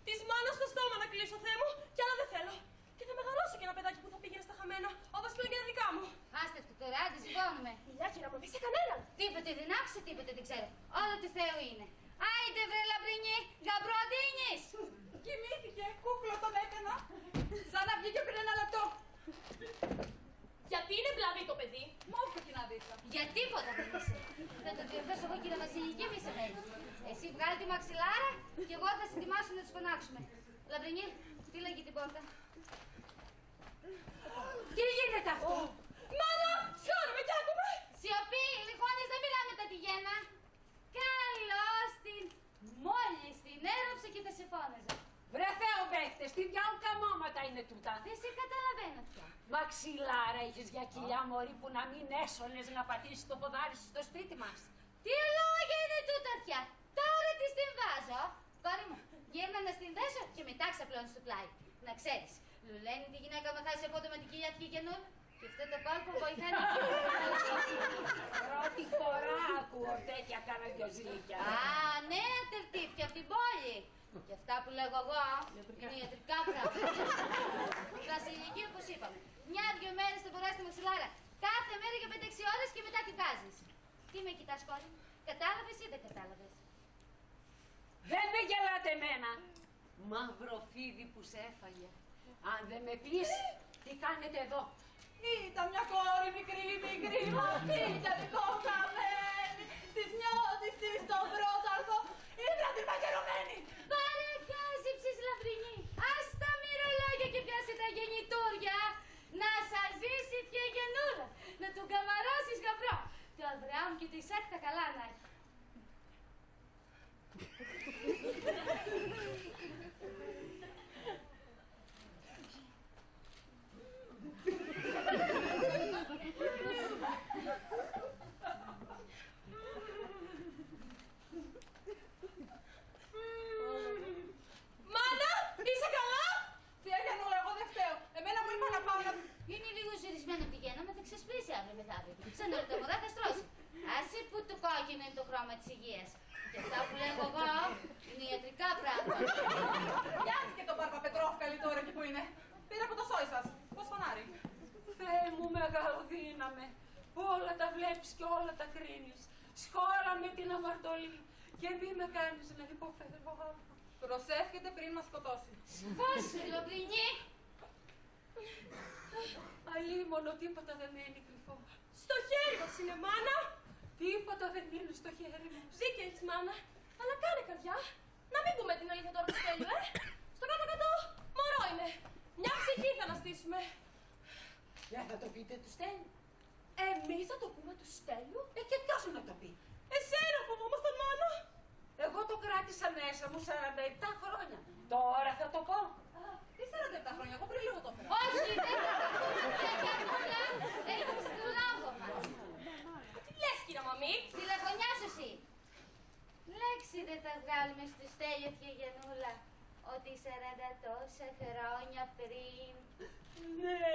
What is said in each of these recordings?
Της μάνας στο στόμα να κλείσω, Θεέ μου, κι άλλα δεν θέλω. Και θα μεγαλώσω και ένα παιδάκι που θα πήγαινε στα χαμένα, όπως πλέον και τα δικά μου. Άστε αυτό τώρα, τη σηκώνουμε. Ηλιάκι να μου πει σε κανέναν. Τίποτε δεν άκουσε, τίποτε δεν ξέρω. Όλο του Θεού είναι. Άιντε βρε Λαμπρινή, γαμπροντίνης! Κοιμήθηκε, κούκλο τον έκανα. Σαν να βγήκε πριν ένα λεπτό. Γιατί είναι βλαβή το παιδί. Μόφο και να δεις. Για τίποτα δεν είσαι. Θα το διορθώσω εγώ κύριε Βασιλική, μη σε μένει. Εσύ βγάλει τη μαξιλάρα και εγώ θα σε ετοιμάσω να τους φωνάξουμε. Λαμπρινή, φύλαγε την πόρτα. Τι γίνεται αυτό? Μάνα, σιώνομαι κι άκουμε. Σιωπή, λιχώνεις, δεν μιλάμε τα τη γέννα. Καλώς την. Μόλις την έραψε και θα σε φώναζα. Βρε Θεομπαίχτες, τι διάου καμώματα είναι τούτα. Δεν σε καταλαβαίνω πια. Μαξιλάρα είχες για κοιλιά μωρή που να μην έσωνες να πατήσεις το ποδάρι σου στο σπίτι μας. Τι λόγια είναι τούτα πια. Τώρα τη την βάζω. Κόρη μου, γύρνα να στην δέσω και μετά ξαπλώνεις στο πλάι. Να ξέρεις, λένε τη γυναίκα μα χάσει απότομα την κοιλιά και καινούργια. Και αυτό το κόλπο βοηθάει να Πρώτη φορά ακούω τέτοια καραγκιόζηλικια. Α, ναι, τερτύπια από την πόλη. Και αυτά που λέγω εγώ είναι ιατρικά πράγματα. Βασιλική, όπως είπαμε. Μια-δυο μέρες θα φοράς τη μαξιλάρα. Κάθε μέρα για 5-6 ώρες και μετά τη βάζεις. Τι με κοιτάς, κόρη? Κατάλαβες ή δεν κατάλαβες? Δεν με γελάτε εμένα. Μαύρο φίδι που σε έφαγε. Αν δεν με πεις, τι κάνετε εδώ? Ήταν μια κόρη μικρή, μαθήτια δικόκαμένη. Στις νιώτης της το πρόταρχο, ήταν την παγγελωμένη. Παρεκάζυψης, Λαμπρινή. Ας τα μυρολόγια και πιάσε τα γεννητούρια. Να σας ζήσει και γεννούρα. Να του καμαρώσεις γαμπρό. Το Αβραάμ και το Ισάκ τα καλά να έχει. Μάνα, είσαι καλά? Θεία Γιαννούλα, εγώ δεν φταίω. Εμένα μου είπα να πάω να... Είναι λίγο ζορισμένο από τη γέννα, μα θα ξεσπρίσει αύριο μεθαύριο. Σαν όλα τα μωρά θα στρώσει. Άσε που το κόκκινο είναι το χρώμα της υγείας. Και αυτά που λέγω εγώ είναι ιατρικά πράγματα. Πιάσει και τον Παρπαπετρόφκαλη τώρα εκεί που είναι. Πήρε από το σόι σας. Πώς φωνάρει? Θεέ μου μεγαλοδύναμε. Όλα τα βλέπεις και όλα τα κρίνεις. Σχώρα με την αμαρτωλή και μη με κάνεις να υποφέρω. Προσεύχεται πριν μας σκοτώσει. Σκόσε, Λαμπρινή! Αλίμονο, τίποτα δεν μένει κρυφό. Στο χέρι μας είναι, μάνα. Τίποτα δεν είναι στο χέρι μας. Δίκαιο έχεις, μάνα. Αλλά κάνε καρδιά. Να μην πούμε την αλήθεια τώρα του Στέλιου, Στο κάτω-κάτω μωρό είναι. Μια ψυχή θα αναστήσουμε. Δεν θα το πείτε του Στέλιου. Εμείς θα το πούμε του Στέλιου. Και ποιος να το πει? Εσένα φοβόμασταν, μάνα. Εγώ το κράτησα μέσα μου 47 χρόνια. Τώρα θα το πω. Τι 47 χρόνια, εγώ πριν λίγο το έφερα. Όχι, δεν θα τα πούμε, Γιαννούλα. Έχεις το λόγο μας. Τι λες, κύριε μαμή? Στη λαχωνιά σου εσύ. Λέξη δεν θα βγάλουμε στο Στέλιο και Γιαννούλα. Ότι 40 τόσα χρόνια πριν. Ναι.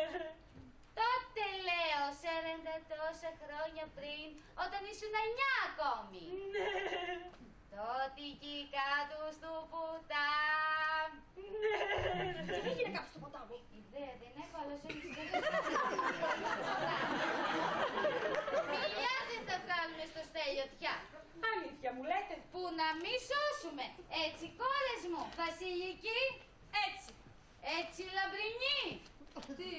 Τότε λέω 40 τόσα χρόνια πριν, όταν ήσουν 9 ακόμη. Ναι. Τότε εκεί κάτω στο ποτάμι. Ναι. Τι έγινε κάτω στο ποτάμι? Ιδέα δεν έχω, αλλά σε όλους δεν Μιλιά δεν θα βγάλουμε στο Στέλιο πια. Αλήθεια μου λέτε? Που να μη σώσουμε. Έτσι, κόρες μου, Βασιλική. Έτσι. Έτσι, Λαμπρινή. Τι?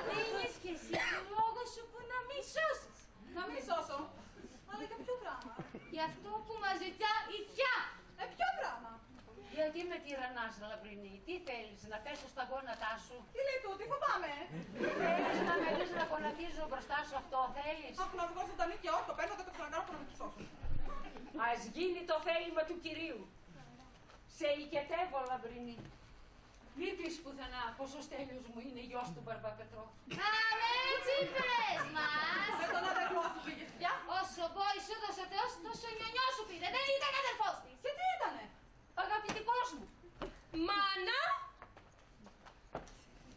Δίνεις και εσύ το λόγο σου που να μη σώσεις. Να μην σώσω. Αλλά για ποιο πράγμα? Για αυτό που μας ζητά η θιά. Ποιο πράγμα? Γιατί με τυραννάς, Λαμπρινή? Τι θέλεις, να πέσω στα γόνατά σου? Τι λέει τούτη, φοβάμαι. Θέλεις να με δεις να γονατίζω μπροστά σου, αυτό θέλεις? Αχ, να βγω ζωντανή και όχι, το παίρνω και το ξανακάνω που να με σώσω. Ας γίνει το θέλημα του Κυρίου. Σε οικετεύω, Λαμπρινή. Μη πεις πουθενά πως ο Στέλιος μου είναι γιος του Μπαρπαπετρόφ. Αμέ, έτσι πες μας. Με τον αδερφό σου πήγες πια. Όσο μπόη σου δώσε ο Θεός, τόσο νιονιό σου πήρε. Δεν ήταν αδερφός της. Και τι ήτανε? Αγαπητικός μου. Μάνα!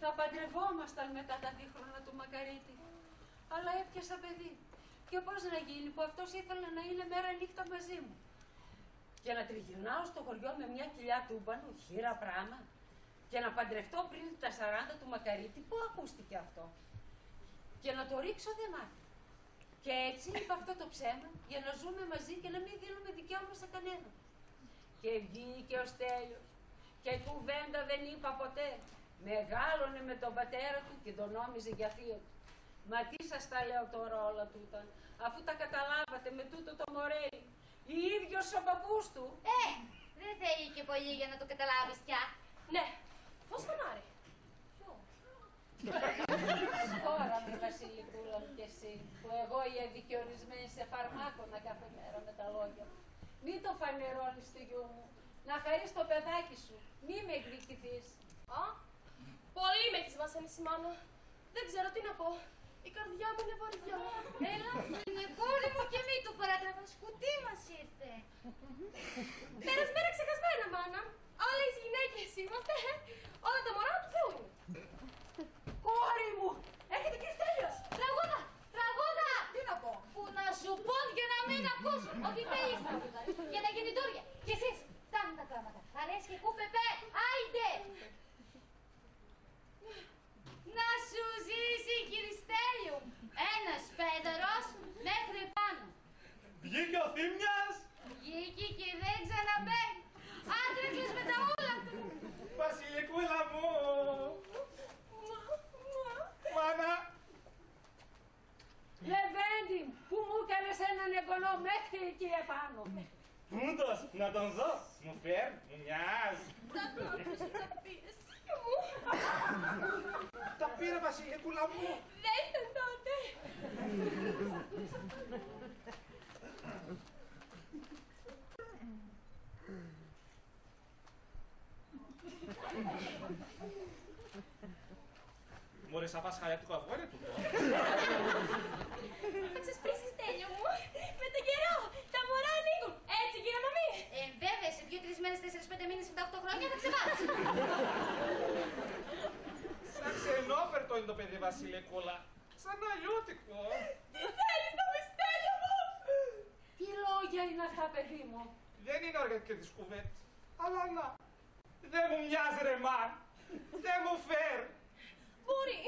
Θα παντρευόμασταν μετά τα δίχρονα του Μακαρίτη. Αλλά έπιασα παιδί. Και πώς να γίνει που αυτός ήθελε να είναι μέρα νύχτα μαζί μου. Και να τριγυρνάω στο χωριό με μια κοιλιά τούμπανου, χείρα πράμα. Και να παντρευτώ πριν τα 40 του Μακαρίτη, πού ακούστηκε αυτό. Και να το ρίξω δεν μάθει. Και έτσι είπα αυτό το ψέμα για να ζούμε μαζί και να μην δίνουμε δικαίωμα σε κανέναν. Και βγήκε ο Στέλιος και κουβέντα δεν είπα ποτέ. Μεγάλωνε με τον πατέρα του και τον νόμιζε για θείο του. Μα τι σας τα λέω τώρα όλα τούτα, αφού τα καταλάβατε με τούτο το μωρέι. Ίδιος ο παππούς του. Δεν θέλει και πολύ για να το καταλάβεις πια. Ναι, πώς φανάρι. Τώρα με Βασιλικούλα μου κι εσύ, που εγώ η αδικαιορισμένη σε φαρμάκωνα κάθε μέρα με τα λόγια μου. Μη το φανερώνεις του γιού μου, να χαρείς το παιδάκι σου, μη με εκδικηθείς. Πολύ με έχεις βασανίσει, μάνα. Δεν ξέρω τι να πω. Η καρδιά μου είναι βαριά. Έλα, είναι κόρη μου και μη του παρατραβάς. Κουτί μας ήρθε. Περασμένα ξεχασμένα, μάνα. Όλες οι γυναίκες είμαστε. Όλα τα μωρά του Θεού είναι. Κόρη μου! Έχετε και Στέλιος! Τραγούδα! Τραγούδα! Τι να πω! Που να σου πω για να μην ακούσουν ότι θέλεις τραγούδα. Για τα γεννητούρια. Και εσείς, φτάνουν τα πράγματα. Χαρές και κούπεπε. Άιντε! Να σου ζήσει, Κυριστέλιου. Ένας πέδωρος μέχρι πάνω. Βγήκε ο Θύμιας! Βγήκε και δεν ξαναμπαίνει. Άντρεκλες με τα ούλα του. Βασιλικούλα μου! Μάνα! Λεβέντη, που μου έκανες έναν εγγονό μέχρι εκεί επάνω. Πούντος, να τον ζω! Μου φέρνει, μου μοιάζει! Τα κόρπες σου τα πήρες μου. Τα πήρα, Βασιλικούλα μου! Δέστε τότε. Μωρέ, σαν πασχαλιάτικο αυγό είναι τούτο. Θα ξεσπρίσεις, Τέλειο μου. Με τον καιρό τα μωρά ανοίγουν. Έτσι, κύριε μαμή. Βέβαια, σε 2-3 μέρες, 4-5 μήνες, 7-8 χρόνια θα ξεβάσεις. Σαν ξενόφερτο είναι το παιδί, Βασιλικούλα. Σαν αλλιώτικο. Τι θέλεις να πεις, Τέλειο μου. Τι λόγια είναι αυτά, παιδί μου. Δεν είναι όργα και της κουβέντας. Αλλά να. Δεν μου μοιάζει ρε μαν. Δεν μου φέρει. Μπορεί.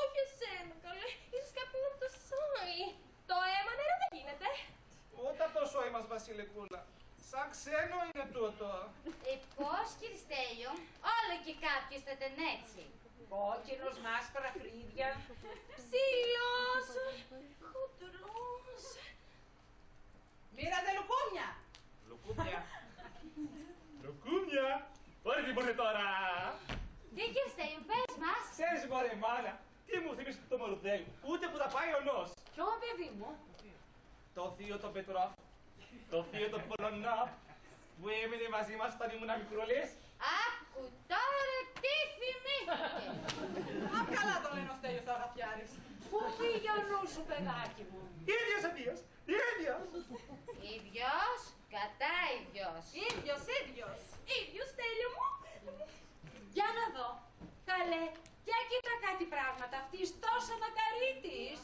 Όχι εσένα, καλέ. Ίσως κάποιον από το σόι. Το αίμα νερό δεν γίνεται. Ούτε από το σόι μας, Βασιλικούλα. Σαν ξένο είναι τούτο. Πώς, Κυριστέλιο, όλο και κάποιος θα ήταν έτσι. Κόκκινος, μάσπρα, φρύδια. Ψήλος. Χοντρός. Μοίρατε λουκούμια! Λουκούμια. Λουκούμια. Ωραία, τι μπορείτε τώρα. Τι, Κυριστέλιο, πες μας. Ξέρεις, μωρέ μάνα, τι μου θύμισε το Μορουδέλ, ούτε που θα πάει ο νος. Ποιο παιδί μου. Το θείο τον Πετρόφ, το θείο τον Πολωνόπ, που έμεινε μαζί μας όταν ήμουν μικρούλης. Άκου τώρα τι θυμήθηκε. Απ' καλά το λένε ο Στέλιος ο Αγαθιάρης. Πού πήγε ο νους σου, παιδάκι μου. Ίδιος αντίας, ίδιος. Ίδιος, κατά ίδιος. Ίδιος. Ίδιος, Τέλειο μου. Για να δω. Καλέ, για κοίτα κάτι πράγματα. Αυτής τόσο μακαρίτης.